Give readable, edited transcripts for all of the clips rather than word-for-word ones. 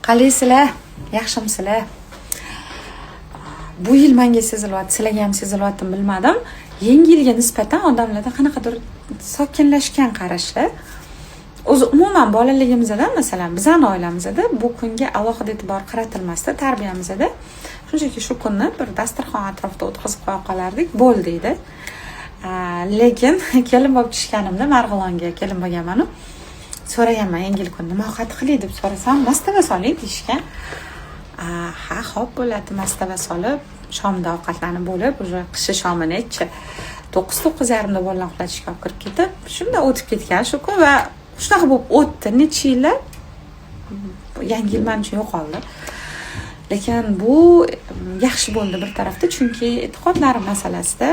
Qalaysizlar? Yaxshimisizlar? Bu yil menga sezilyapti, sizlarga ham sezilyaptimi bilmadim. Yangi yilga nisbatan odamlarda qanaqadir sokinlashgan qarashlar. O'zi umuman bolaligimizda, masalan, bizning oilamizda bu kunga alohida e'tibor qaratilmasdi, tarbiyamizda. Shunchaki shu kunni bir dasturxon atrofida o'tkazib qo'ya qolardik, bo'ldi edi. Lekin kelin bo'lib tushganimda Marg'ilonga kelin bo'lganman. So'raganman, yangi yil kuni nima ovqat qiling deb so'rasam, mastava soling deyishgan. Ha, xo'p bo'ladi, mastava solib, shomda ovqatlanib bo'lib, o'sha qishi shomini-chi 9:30da bolalarni uxlatishga olib kirib ketib, shunda o'tib ketgan shu kun va shunaqa bo'lib o'tdi. Necha yillar yangi yil men uchun yo'qoldi. Lekin bu yaxshi bo'ldi bir tarafda, chunki e'tiqodlarim masalasida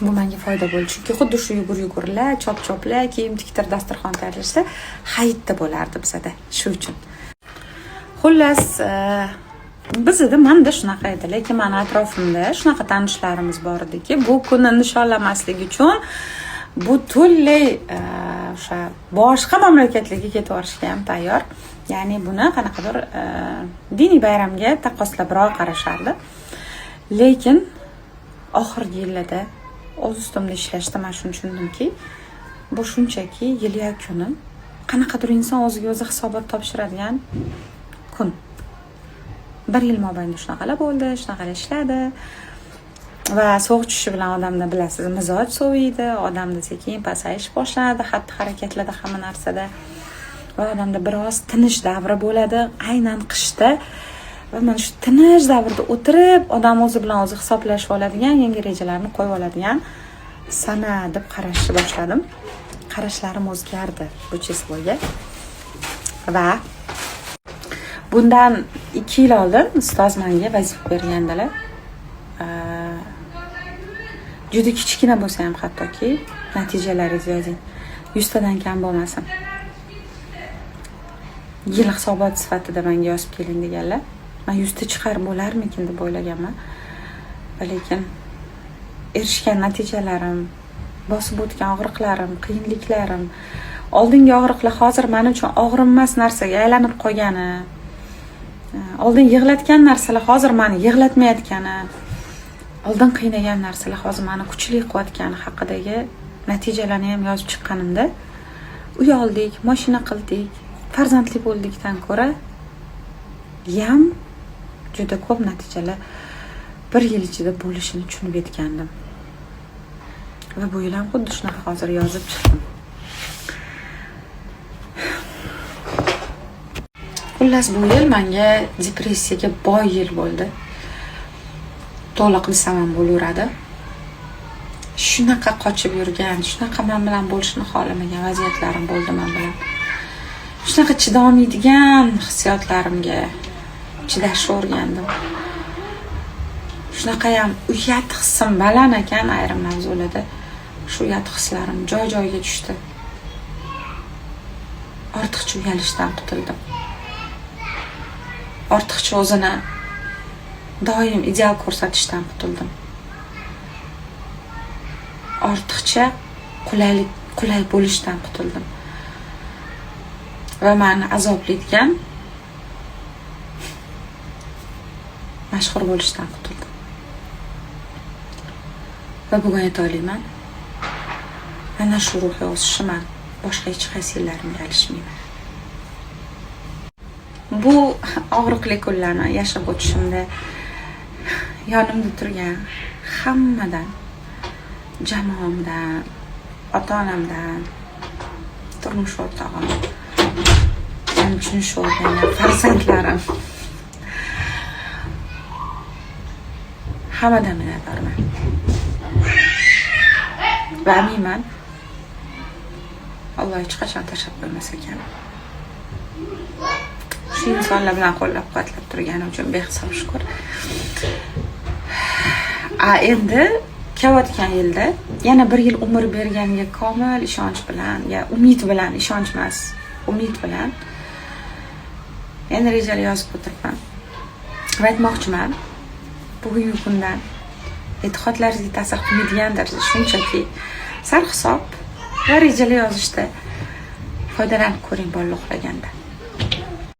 bu menga foyda bo'ldi. Chunki xuddi shu yugur-yugurlar, chop-choplar, kiyim tiktir, dasturxon tayyorlashda hayitda bo'lardi bizda. Shu uchun. Xullas, bizda menda shunaqa edi, lekin men atrofimda shunaqa tanishlarimiz bor ediki, bu kunni nishonlamaslik uchun butunlay o'sha boshqa mamlakatlarga ketib borishga ham tayyor. Ya'ni buni qanaqadir diniy bayramga taqqoslabroq qarashardi. Lekin oxirgi yillarda o'z ustimda ishlashda men shuni tushundimki, bu shunchaki yil yakuni, qanaqadir inson o'ziga o'zi hisobot topshiradigan kun. Bir yil mobaynida shunaqalar bo'ldi, shunaqalar ishladi. Va sovuq tushishi bilan odamda bilasiz, mizoj soviydi, odamda sekin pasayish boshlanadi, xatti-harakatlarda, hamma narsada. Va odamda biroz tinish davri bo'ladi, aynan qishda. Va mana shu tinish davrda o'tirib, odam o'zi bilan o'zi hisoblashib oladigan, yangi rejalarni qo'yib oladigan sana deb qarashni boshladim. Qarashlarim o'zgardi bu chizgiga. Va bundan 2 yil oldin ustoz menga vazifa bergandilar. Juda kichkina bo'lsa ham hattoki natijalaringizni yozing. 100 tadan kam bo'lmasin. Yil hisobot sifatida menga yozib keling deganlar. Men 100 ta chiqarib bo'larmikin deb o'ylaganman. Lekin erishgan natijalarim, bosib o'tgan og'riqlarim, qiyinliklarim, oldingi og'riqlar hozir men uchun og'rinmas narsaga aylanib qolgani, oldin yig'latgan narsalar hozir meni yig'latmayotgani, oldin qiynagan narsalar hozir meni kuchli qilayotgani haqidagi natijalarni ham yozib chiqqanimda, uy oldik, mashina qildik, farzandli bo'ldikdan ko'ra ham juda ko'p natijalar bir yil ichida bo'lishini tushunib yetgandim. Va bu yil ham xuddi shunaqa hozir yozib chiqdim. Xullas, bu yil menga depressiyaga boy yil bo'ldi. To'liq desam ham bo'laveradi. Shunaqa qochib yurgan, shunaqa men bilan bo'lishni xohlamagan vaziyatlarim bo'ldi men bilan. Shunaqa chidolmaydigan hissiyotlarimga chidashni o'rgandim. Shunaqa ham uyat hissim baland ekan ayrim mavzularda. Shu uyat hislarim joy-joyiga tushdi. Ortiqcha uyalishdan qutuldim. Ortiqcha o'zini doim ideal ko'rsatishdan qutuldim. Ortiqcha qulay bo'lishdan qutuldim. Va meni azoblaydigan mashhur bo'lishdan qutuldim. Va bugun aytayman, ana shu ruhiy o'sishim boshqa hech qaysi yillarimga alishmayman. Bu og'riqli kunlarni yashab o'tishimda yonimda turgan hammadan, jamoamdan, ota-onamdan, turmush o'rtog'im, men uchun shu o'rgangan farzandlarim, hammadan minnatdorman. Va aminman, Alloh hech qachon tashlab qo'ymas ekan. Shu insonlar bilan qo'llab-quvvatlab turgani uchun behisob shukr. Endi kelayotgan yilda yana bir yil umr berganiga komil ishonch bilan, ya umid bilan, ishonch emas, umid bilan endi rejalar yozib o'tiribman. Va aytmoqchiman, bugungi kundan e'tiqodlaringizga ta'sir qilmaydigan darajada shunchaki sarhisob va rejalar yozishda foydalanib ko'ring bolalar uxlaganda.